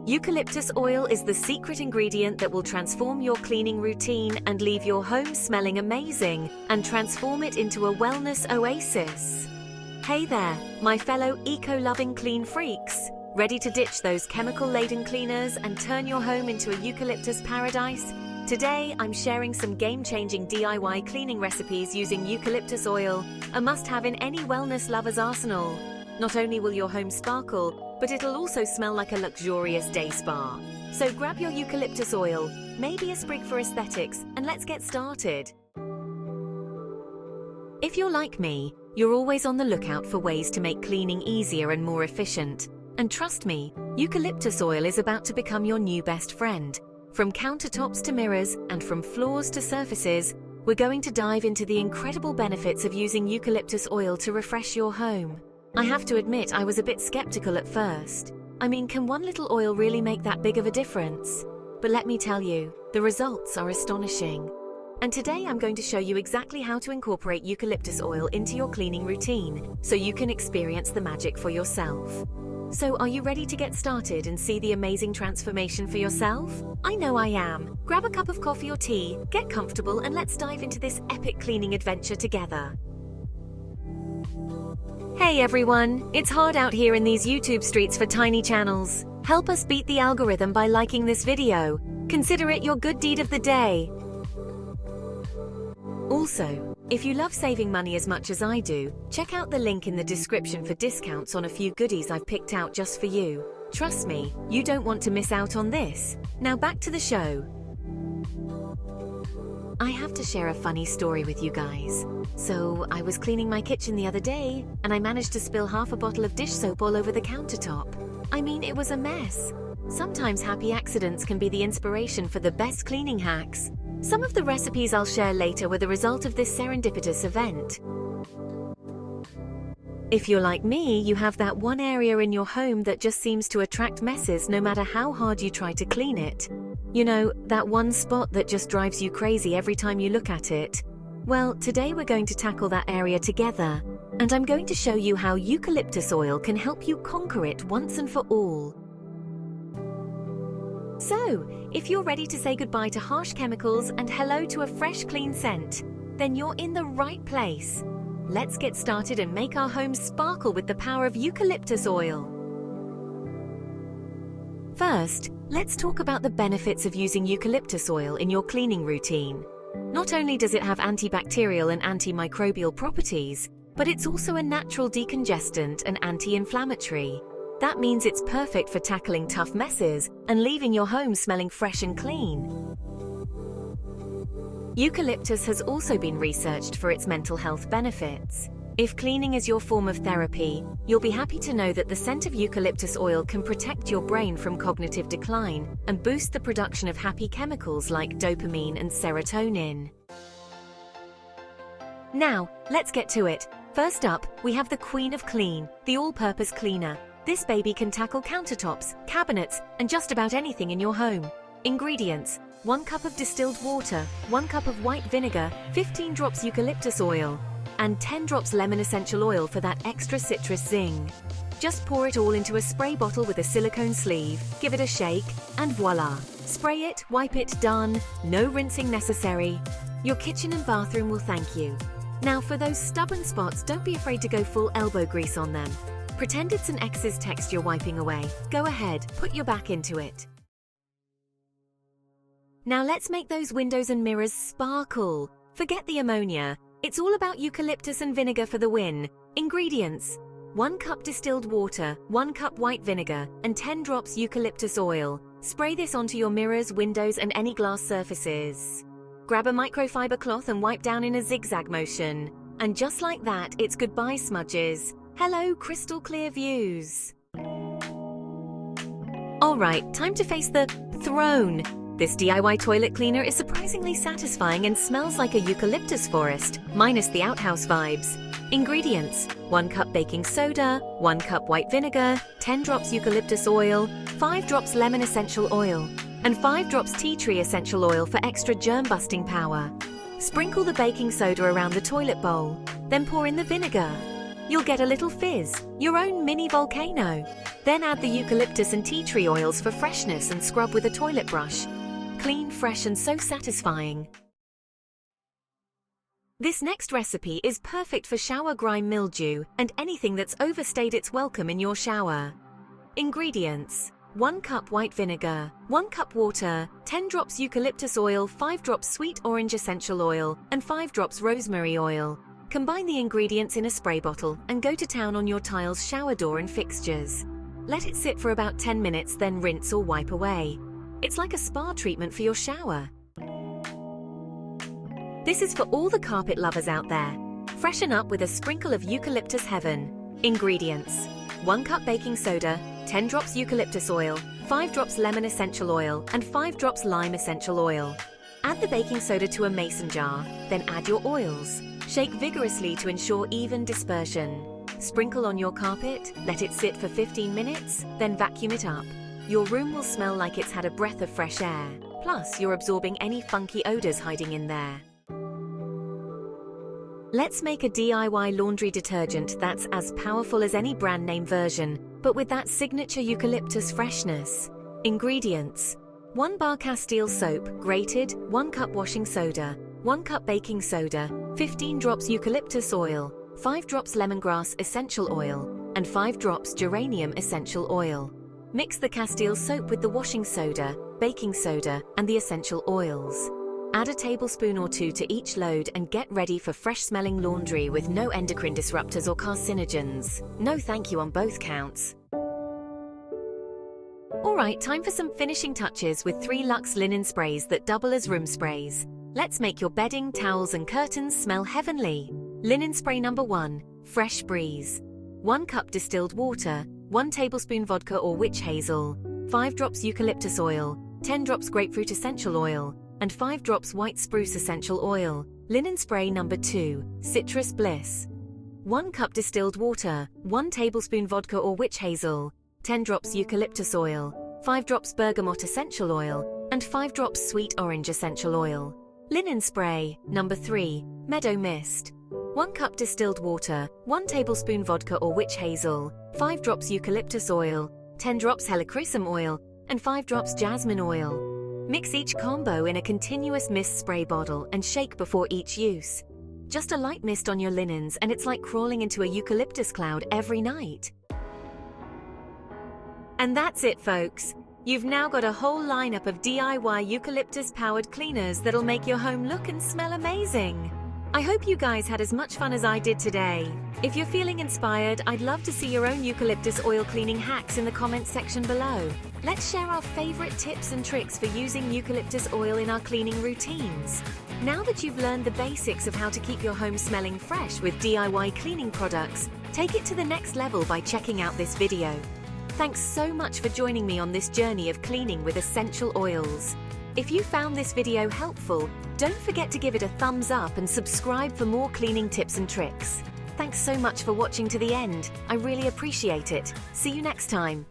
Eucalyptus oil is the secret ingredient that will transform your cleaning routine and leave your home smelling amazing and transform it into a wellness oasis. Hey there, my fellow eco-loving clean freaks. Ready to ditch those chemical-laden cleaners and turn your home into a eucalyptus paradise? Today, I'm sharing some game-changing DIY cleaning recipes using eucalyptus oil, a must-have in any wellness lover's arsenal. Not only will your home sparkle, but it'll also smell like a luxurious day spa. So grab your eucalyptus oil, maybe a sprig for aesthetics, and let's get started. If you're like me, you're always on the lookout for ways to make cleaning easier and more efficient. And trust me, eucalyptus oil is about to become your new best friend. From countertops to mirrors and from floors to surfaces, we're going to dive into the incredible benefits of using eucalyptus oil to refresh your home. I have to admit I was a bit skeptical at first. I mean, can one little oil really make that big of a difference? But let me tell you, the results are astonishing. And today I'm going to show you exactly how to incorporate eucalyptus oil into your cleaning routine so you can experience the magic for yourself. So are you ready to get started and see the amazing transformation for yourself? I know I am. Grab a cup of coffee or tea, get comfortable, and let's dive into this epic cleaning adventure together. Hey everyone, it's hard out here in these YouTube streets for tiny channels. Help us beat the algorithm by liking this video. Consider it your good deed of the day. Also, if you love saving money as much as I do, check out the link in the description for discounts on a few goodies I've picked out just for you. Trust me, you don't want to miss out on this. Now back to the show. I have to share a funny story with you guys. So, I was cleaning my kitchen the other day, and I managed to spill half a bottle of dish soap all over the countertop. I mean, it was a mess. Sometimes happy accidents can be the inspiration for the best cleaning hacks. Some of the recipes I'll share later were the result of this serendipitous event. If you're like me, you have that one area in your home that just seems to attract messes no matter how hard you try to clean it. You know, that one spot that just drives you crazy every time you look at it. Well, today we're going to tackle that area together, and I'm going to show you how eucalyptus oil can help you conquer it once and for all. So, if you're ready to say goodbye to harsh chemicals and hello to a fresh, clean scent, then you're in the right place. Let's get started and make our homes sparkle with the power of eucalyptus oil. First, let's talk about the benefits of using eucalyptus oil in your cleaning routine. Not only does it have antibacterial and antimicrobial properties, but it's also a natural decongestant and anti-inflammatory. That means it's perfect for tackling tough messes and leaving your home smelling fresh and clean. Eucalyptus has also been researched for its mental health benefits. If cleaning is your form of therapy, you'll be happy to know that the scent of eucalyptus oil can protect your brain from cognitive decline and boost the production of happy chemicals like dopamine and serotonin. Now, let's get to it. First up, we have the Queen of Clean, the all-purpose cleaner. This baby can tackle countertops, cabinets, and just about anything in your home. Ingredients: 1 cup of distilled water, 1 cup of white vinegar, 15 drops eucalyptus oil, and 10 drops lemon essential oil for that extra citrus zing. Just pour it all into a spray bottle with a silicone sleeve, give it a shake, and voila! Spray it, wipe it, done. No rinsing necessary. Your kitchen and bathroom will thank you. Now for those stubborn spots, don't be afraid to go full elbow grease on them. Pretend it's an ex's text you're wiping away. Go ahead, put your back into it. Now let's make those windows and mirrors sparkle. Forget the ammonia. It's all about eucalyptus and vinegar for the win. Ingredients: 1 cup distilled water, 1 cup white vinegar, and 10 drops eucalyptus oil. Spray this onto your mirrors, windows, and any glass surfaces. Grab a microfiber cloth and wipe down in a zigzag motion. And just like that, it's goodbye smudges. Hello, crystal clear views. Alright, time to face the throne. This DIY toilet cleaner is surprisingly satisfying and smells like a eucalyptus forest, minus the outhouse vibes. Ingredients: 1 cup baking soda, 1 cup white vinegar, 10 drops eucalyptus oil, 5 drops lemon essential oil, and 5 drops tea tree essential oil for extra germ-busting power. Sprinkle the baking soda around the toilet bowl, then pour in the vinegar. You'll get a little fizz, your own mini volcano. Then add the eucalyptus and tea tree oils for freshness and scrub with a toilet brush. Clean, fresh, and so satisfying. This next recipe is perfect for shower grime mildew and anything that's overstayed its welcome in your shower. Ingredients: 1 cup white vinegar, 1 cup water, 10 drops eucalyptus oil, 5 drops sweet orange essential oil, and 5 drops rosemary oil. Combine the ingredients in a spray bottle and go to town on your tiles, shower door, and fixtures. Let it sit for about 10 minutes, then rinse or wipe away. It's like a spa treatment for your shower. This is for all the carpet lovers out there. Freshen up with a sprinkle of eucalyptus heaven. Ingredients: 1 cup baking soda, 10 drops eucalyptus oil, 5 drops lemon essential oil, and 5 drops lime essential oil. Add the baking soda to a mason jar, then add your oils. Shake vigorously to ensure even dispersion. Sprinkle on your carpet, let it sit for 15 minutes, then vacuum it up. Your room will smell like it's had a breath of fresh air. Plus, you're absorbing any funky odors hiding in there. Let's make a DIY laundry detergent that's as powerful as any brand name version, but with that signature eucalyptus freshness. Ingredients: 1 bar Castile soap, grated, 1 cup washing soda, 1 cup baking soda, 15 drops eucalyptus oil, 5 drops lemongrass essential oil, and 5 drops geranium essential oil. Mix the Castile soap with the washing soda, baking soda, and the essential oils. Add a tablespoon or 2 to each load and get ready for fresh-smelling laundry with no endocrine disruptors or carcinogens. No thank you on both counts. Alright, time for some finishing touches with 3 Luxe linen sprays that double as room sprays. Let's make your bedding, towels, and curtains smell heavenly. Linen spray number 1, Fresh Breeze. 1 cup distilled water, 1 tablespoon vodka or witch hazel, 5 drops eucalyptus oil, 10 drops grapefruit essential oil, and 5 drops white spruce essential oil. Linen spray number 2, Citrus Bliss. 1 cup distilled water, 1 tablespoon vodka or witch hazel, 10 drops eucalyptus oil, 5 drops bergamot essential oil, and 5 drops sweet orange essential oil. Linen spray number 3, Meadow Mist. 1 cup distilled water, 1 tablespoon vodka or witch hazel, 5 drops eucalyptus oil, 10 drops helichrysum oil, and 5 drops jasmine oil. Mix each combo in a continuous mist spray bottle and shake before each use. Just a light mist on your linens and it's like crawling into a eucalyptus cloud every night. And that's it, folks. You've now got a whole lineup of DIY eucalyptus-powered cleaners that'll make your home look and smell amazing. I hope you guys had as much fun as I did today. If you're feeling inspired, I'd love to see your own eucalyptus oil cleaning hacks in the comments section below. Let's share our favorite tips and tricks for using eucalyptus oil in our cleaning routines. Now that you've learned the basics of how to keep your home smelling fresh with DIY cleaning products, take it to the next level by checking out this video. Thanks so much for joining me on this journey of cleaning with essential oils. If you found this video helpful, don't forget to give it a thumbs up and subscribe for more cleaning tips and tricks. Thanks so much for watching to the end. I really appreciate it. See you next time.